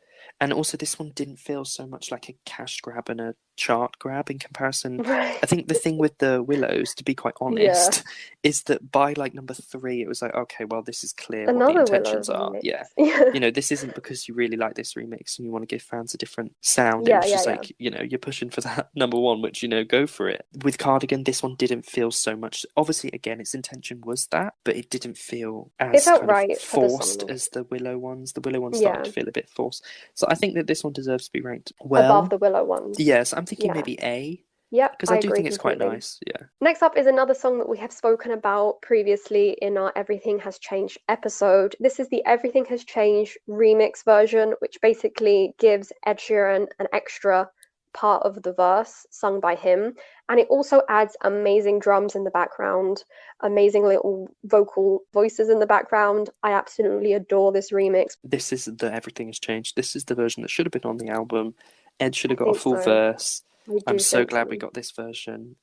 S1: And also this one didn't feel so much like a cash grab and a chart grab in comparison.
S2: Right.
S1: I think the thing with the Willows, to be quite
S2: Yeah.
S1: honest, is that by like number 3, it was like, okay, well, this is clear what the
S2: Another Willow
S1: intentions are.
S2: remix.
S1: Yeah.
S2: Yeah.
S1: You know, this isn't because you really like this remix and you want to give fans a different sound. It
S2: Yeah,
S1: was
S2: yeah,
S1: just
S2: yeah.
S1: like, you know, you're pushing for that number 1, which, you know, go for it. With Cardigan, this one didn't feel so much. Obviously, again, its intention was that, but it didn't feel
S2: It
S1: as
S2: felt
S1: kind of
S2: right for the
S1: forced
S2: song.
S1: as the Willow ones. The Willow ones started
S2: Yeah.
S1: to feel a bit forced. So I think that this one deserves to be ranked
S2: Above
S1: well.
S2: the Willow ones.
S1: Yes, I'm thinking
S2: Yeah.
S1: maybe A,
S2: Yep,
S1: because I
S2: I
S1: do
S2: agree
S1: think it's quite
S2: completely.
S1: nice. Yeah.
S2: Next up is another song that we have spoken about previously in our Everything Has Changed episode. This is the Everything Has Changed remix version, which basically gives Ed Sheeran an extra part of the verse sung by him. And it also adds amazing drums in the background, amazing little vocal voices in the background. I absolutely adore this remix.
S1: This is the Everything Has Changed. This is the version that should have been on the album. Ed should
S2: I
S1: have got a
S2: think
S1: full
S2: so.
S1: verse.
S2: I
S1: I'm
S2: do
S1: so
S2: think
S1: glad we
S2: so.
S1: got this version.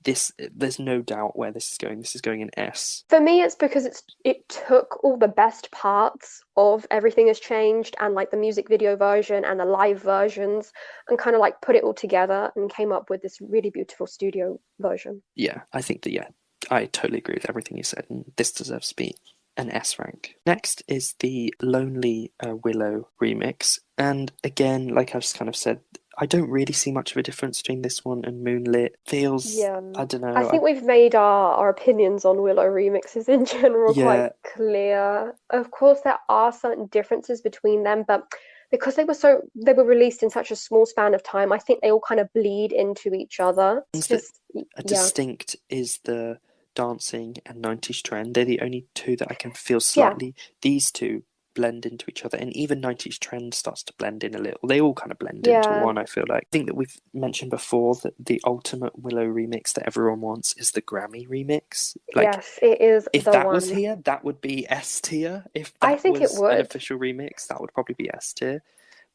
S1: There's no doubt where this is going. This is going in S.
S2: For me, it's because it took all the best parts of Everything Has Changed and like the music video version and the live versions and kind of like put it all together and came up with this really beautiful studio version.
S1: Yeah, I think that, yeah, I totally agree with everything you said, and this deserves to be an S rank. Next is the Lonely Willow remix, and again, like I've kind of said, I don't really see much of a difference between this one and Moonlit. Feels,
S2: Yeah.
S1: I don't
S2: I
S1: know,
S2: think we've made our opinions on Willow remixes in general quite
S1: yeah,
S2: clear. Of course, there are certain differences between them, but because they were released in such a small span of time, I think they all kind of bleed into each other. It's
S1: things that
S2: just,
S1: are
S2: yeah.
S1: distinct is the dancing and 90s trend. They're the only two that I can feel
S2: Yeah.
S1: slightly. These two blend into each other, and even 90s trend starts to blend in a little. They all kind of blend into
S2: Yeah.
S1: one, I feel like. I think that we've mentioned before that the ultimate Willow remix that everyone wants is the Grammy remix. Like,
S2: Yes, it is
S1: if
S2: the
S1: that was
S2: one.
S1: here, that would be S tier. If
S2: I
S1: that
S2: think it
S1: was an
S2: would.
S1: official remix, that would probably be S tier.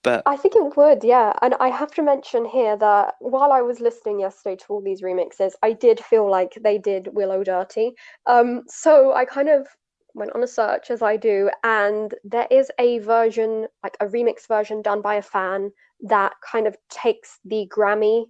S1: But
S2: I think it would, yeah. And I have to mention here that while I was listening yesterday to all these remixes, I did feel like they did Willow dirty. So I kind of went on a search as I do, and there is a version, like a remix version done by a fan that kind of takes the Grammy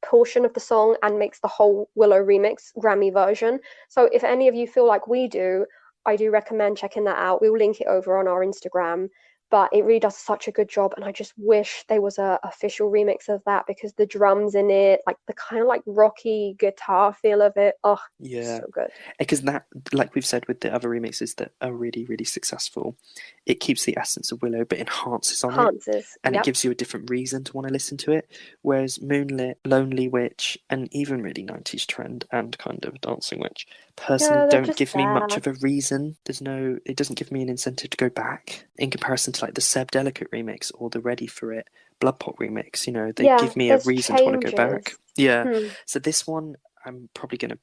S2: portion of the song and makes the whole Willow remix Grammy version. So if any of you feel like we do, I do recommend checking that out. We'll link it over on our Instagram, but it really does such a good job, and I just wish there was a official remix of that because the drums in it, like the kind of like rocky guitar feel of it, oh,
S1: yeah,
S2: so good.
S1: because that, like we've said with the other remixes that are really, really successful, it keeps the essence of Willow but enhances on it,
S2: Hanses,
S1: and it
S2: yep.
S1: gives you a different reason to want to listen to it. Whereas Moonlit, Lonely Witch, and even really 90s Trend and kind of Dancing Witch personally
S2: Yeah, they're
S1: don't
S2: just
S1: give me much
S2: there.
S1: of a reason. It doesn't give me an incentive to go back in comparison to like the Seb Delicate remix or the Ready for It Blood Pot remix. You know, they
S2: Yeah,
S1: give me a
S2: there's
S1: reason to want to go
S2: changes.
S1: back. Yeah.
S2: Hmm.
S1: So this one, I'm probably going to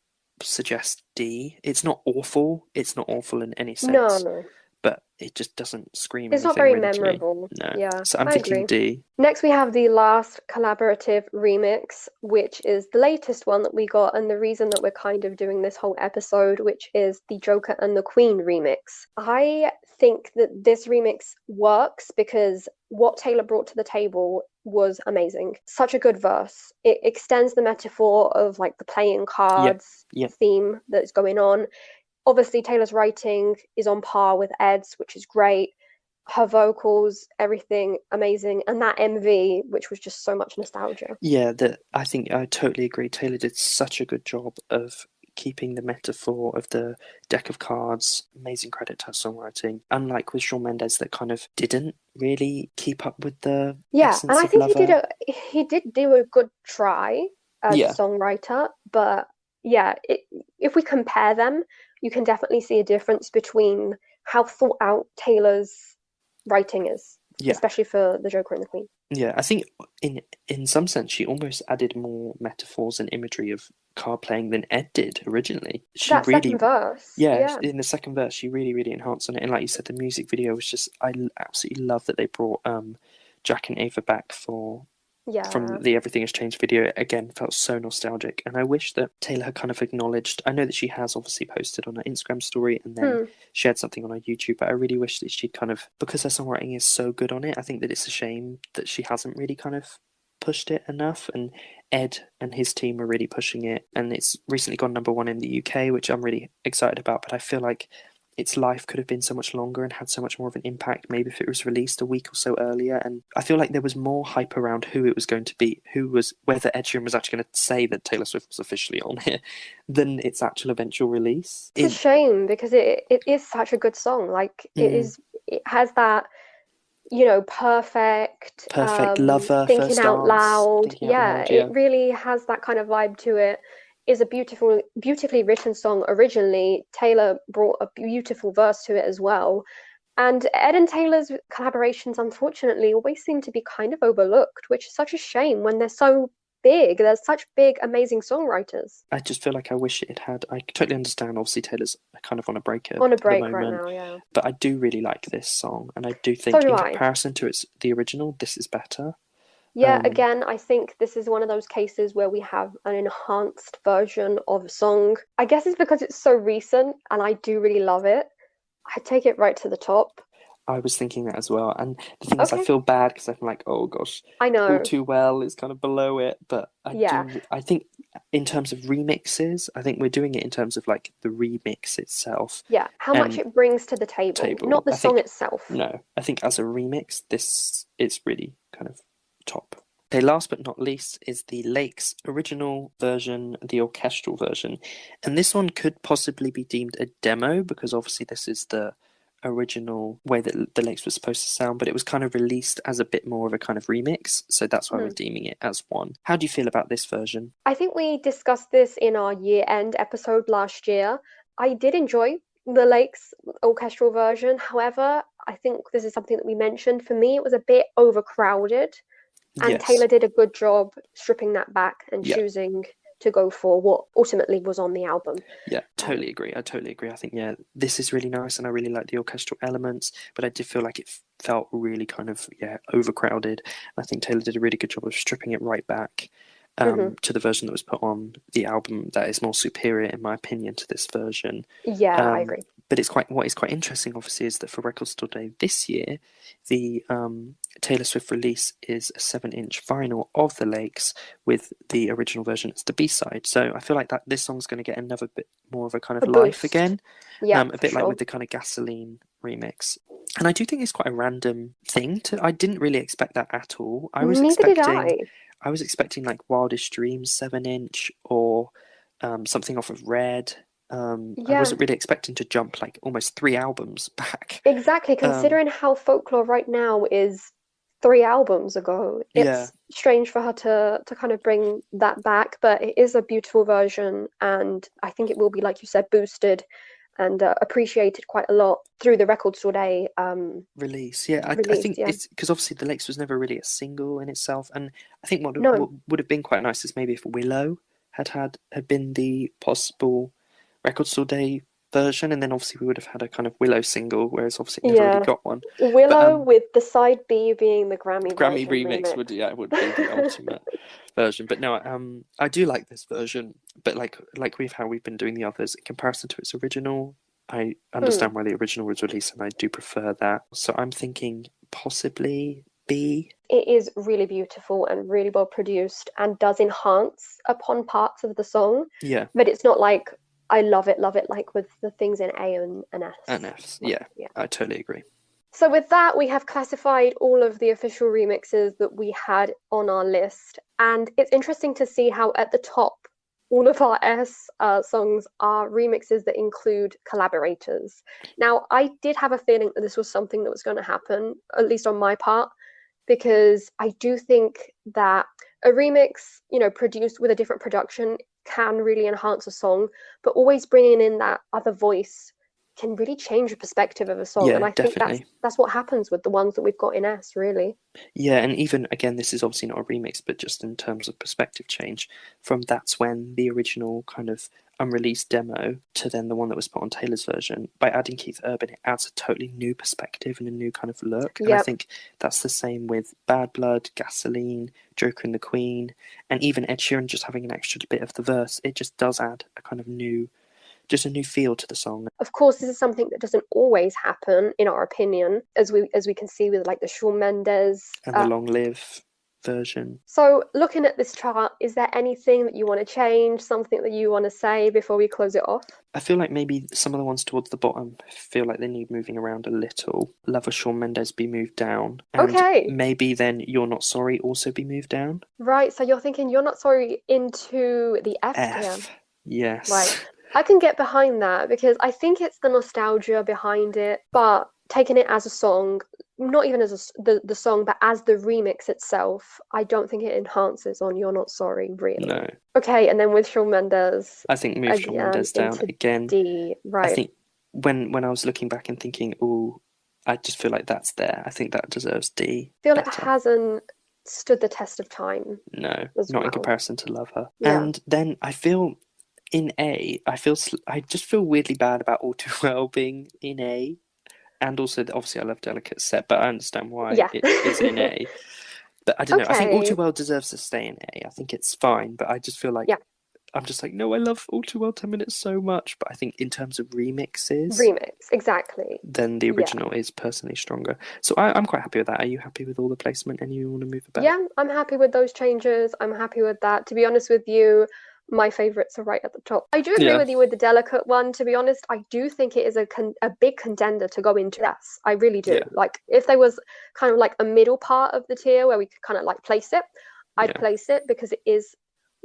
S1: suggest D. It's not awful. It's not awful in any
S2: No,
S1: sense,
S2: no.
S1: but it just doesn't scream
S2: It's not
S1: anything
S2: very
S1: really to me.
S2: memorable.
S1: No.
S2: Yeah,
S1: So I'm
S2: I
S1: thinking
S2: agree.
S1: D.
S2: Next, we have the last collaborative remix, which is the latest one that we got, and the reason that we're kind of doing this whole episode, which is the Joker and the Queen remix. I think that this remix works because what Taylor brought to the table was amazing. Such a good verse. It extends the metaphor of like the playing
S1: Yep.
S2: cards
S1: Yep.
S2: theme that's going on. Obviously, Taylor's writing is on par with Ed's, which is great. Her vocals, everything amazing, and that MV, which was just so much nostalgia.
S1: Yeah, I think I totally agree. Taylor did such a good job of keeping the metaphor of the deck of cards. Amazing credit to her songwriting. Unlike with Shawn Mendes, that kind of didn't really keep up with the
S2: Yeah, and
S1: essence
S2: I
S1: of
S2: think
S1: Lover.
S2: he did do a good try as a
S1: Yeah,
S2: songwriter, but yeah, if we compare them, you can definitely see a difference between how thought out Taylor's writing is,
S1: yeah,
S2: especially for the Joker and the Queen.
S1: yeah. I think in some sense she almost added more metaphors and imagery of card playing than Ed did originally. She
S2: That
S1: really,
S2: second verse,
S1: yeah,
S2: yeah,
S1: in the second verse she really, really enhanced on it. And like you said, the music video was just, I absolutely love that they brought Jack and Ava back from
S2: yeah.
S1: the Everything Has Changed video. Again, felt so nostalgic, and I wish that Taylor had kind of acknowledged. I know that she has obviously posted on her Instagram story and then shared something on her YouTube, but I really wish that she'd kind of, because her songwriting is so good on it, I think that it's a shame that she hasn't really kind of pushed it enough. And Ed and his team are really pushing it, and it's recently gone #1 in the UK, which I'm really excited about. But I feel like its life could have been so much longer and had so much more of an impact maybe if it was released a week or so earlier. And I feel like there was more hype around who it was going to be, whether Ed Sheeran was actually going to say that Taylor Swift was officially on here, than its actual eventual release.
S2: It's a shame because it is such a good song. Like it has that, perfect
S1: lover,
S2: thinking
S1: first
S2: out
S1: dance,
S2: loud.
S1: thinking out loud,
S2: It really has that kind of vibe to it. Is a beautifully written song originally. Taylor brought a beautiful verse to it as well. And Ed and Taylor's collaborations, unfortunately, always seem to be kind of overlooked, which is such a shame when they're so big. They're such big, amazing songwriters.
S1: I just feel like I wish it had. I totally understand. Obviously, Taylor's kind of on a break at
S2: On a
S1: the
S2: break
S1: moment,
S2: right now, yeah.
S1: but I do really like this song, and I do
S2: So
S1: think
S2: do
S1: in
S2: I.
S1: comparison to the original, this is better.
S2: Yeah, again, I think this is one of those cases where we have an enhanced version of a song. I guess it's because it's so recent and I do really love it. I take it right to the top.
S1: I was thinking that as well, and the thing is, I
S2: Okay.
S1: feel bad because I'm like, oh gosh,
S2: I
S1: All
S2: know.
S1: Too Well is kind of below it, but
S2: Yeah.
S1: I think in terms of remixes, I think we're doing it in terms of like the remix itself.
S2: Yeah. How much it brings to the table, not the
S1: I
S2: song
S1: think
S2: itself.
S1: no, I think as a remix, this is really kind of top. Okay, last but not least is the Lakes original version, the orchestral version. And this one could possibly be deemed a demo because obviously this is the original way that the Lakes was supposed to sound, but it was kind of released as a bit more of a kind of remix. So that's why we're deeming it as one. How do you feel about this version?
S2: I think we discussed this in our year-end episode last year. I did enjoy the Lakes orchestral version. However, I think this is something that we mentioned. For me, it was a bit overcrowded. And
S1: Yes.
S2: Taylor did a good job stripping that back and
S1: Yeah.
S2: choosing to go for what ultimately was on the album.
S1: Yeah, totally agree. I totally agree. I think, yeah, this is really nice and I really like the orchestral elements, but I did feel like it felt really kind of, overcrowded. And I think Taylor did a really good job of stripping it right back to the version that was put on the album that is more superior, in my opinion, to this version.
S2: Yeah, I agree.
S1: But what is quite interesting, obviously, is that for Record Store Day this year, the Taylor Swift release is a 7-inch vinyl of The Lakes with the original version as the B-side. So I feel like that this song's going to get another bit more of a kind of life
S2: boost
S1: again.
S2: Yeah,
S1: a bit like with the kind of Gasoline remix. And I do think it's quite a random thing. I didn't really expect that at all.
S2: Neither did I.
S1: I was expecting like Wildest Dreams 7-inch or something off of Red. I wasn't really expecting to jump like almost 3 albums back.
S2: Exactly, considering how Folklore right now is 3 albums ago. It's strange for her to kind of bring that back, but it is a beautiful version, and I think it will be, like you said, boosted and appreciated quite a lot through the Record Store Day
S1: release. I think it's because obviously The Lakes was never really a single in itself, and I think what would have been quite nice is maybe if Willow had been the possible Record Store Day version, and then obviously we would have had a kind of Willow single, whereas obviously it never really got one.
S2: Willow with the side B being the Grammy
S1: remix would be the ultimate version. But no, I do like this version, but like how we've been doing the others in comparison to its original, I understand why the original was released, and I do prefer that. So I'm thinking possibly B.
S2: It is really beautiful and really well produced and does enhance upon parts of the song.
S1: Yeah.
S2: But it's not like I love it like with the things in A and S.
S1: And Fs, yeah. I totally agree.
S2: So with that, we have classified all of the official remixes that we had on our list. And it's interesting to see how at the top, all of our S songs are remixes that include collaborators. Now, I did have a feeling that this was something that was going to happen, at least on my part, because I do think that a remix, produced with a different production can really enhance a song, but always bringing in that other voice can really change the perspective of a song.
S1: Yeah,
S2: and I
S1: definitely.
S2: think that's what happens with the ones that we've got in S, really.
S1: Yeah, and even, again, this is obviously not a remix, but just in terms of perspective change, from That's When, the original kind of unreleased demo, to then the one that was put on Taylor's version, by adding Keith Urban, it adds a totally new perspective and a new kind of look. And I think that's the same with Bad Blood, Gasoline, Joker and the Queen, and even Ed Sheeran just having an extra bit of the verse. It just does add a kind of new feel to the song.
S2: Of course, this is something that doesn't always happen, in our opinion, as we can see with like the Shawn Mendes
S1: and the Long Live version.
S2: So looking at this chart, is there anything that you want to change, something that you want to say before we close it off?
S1: I feel like maybe some of the ones towards the bottom feel like they need moving around a little. Love of Shawn Mendes be moved down. And
S2: Okay.
S1: maybe then You're Not Sorry also be moved down.
S2: Right, so you're thinking You're Not Sorry into the F tier.
S1: F. Yes.
S2: Right. I can get behind that because I think it's the nostalgia behind it, but taking it as a song, not even as the song, but as the remix itself, I don't think it enhances on You're Not Sorry, really.
S1: No.
S2: Okay, and then with Shawn Mendes,
S1: I think move Shawn Mendes down
S2: into
S1: again.
S2: D, right.
S1: I think when I was looking back and thinking, oh, I just feel like that's there. I think that deserves D.
S2: I feel
S1: better.
S2: it hasn't stood the test of time.
S1: No,
S2: as
S1: not
S2: well.
S1: in comparison to Love Her.
S2: Yeah.
S1: And then I feel in A, I just feel weirdly bad about All Too Well being in A. And also, obviously, I love Delicate Set, but I understand why it is in A. But I don't know. I think All Too Well deserves to stay in A. I think it's fine, but I just feel like I'm just like, no, I love All Too Well 10 Minutes so much. But I think in terms of remixes,
S2: exactly,
S1: then the original is personally stronger. So I'm quite happy with that. Are you happy with all the placement and you want to move about?
S2: Yeah, I'm happy with those changes. I'm happy with that. To be honest with you, my favourites are right at the top. I do agree with you with the Delicate one. To be honest, I do think it is a big contender to go into S. I really do.
S1: Yeah.
S2: Like, if there was kind of like a middle part of the tier where we could kind of like place it, I'd place it because it is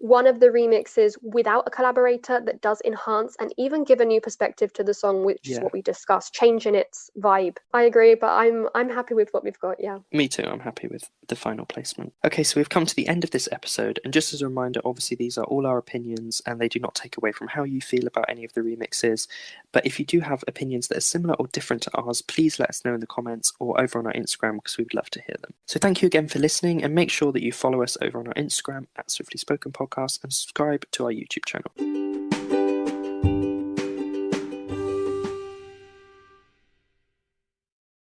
S2: one of the remixes without a collaborator that does enhance and even give a new perspective to the song, which is what we discussed, changing its vibe. I agree, but I'm happy with what we've got,
S1: Me too, I'm happy with the final placement. Okay, so we've come to the end of this episode, and just as a reminder, obviously these are all our opinions, and they do not take away from how you feel about any of the remixes, but if you do have opinions that are similar or different to ours, please let us know in the comments or over on our Instagram, because we'd love to hear them. So thank you again for listening, and make sure that you follow us over on our Instagram at Swiftly Spoken Podcast and subscribe to our YouTube channel.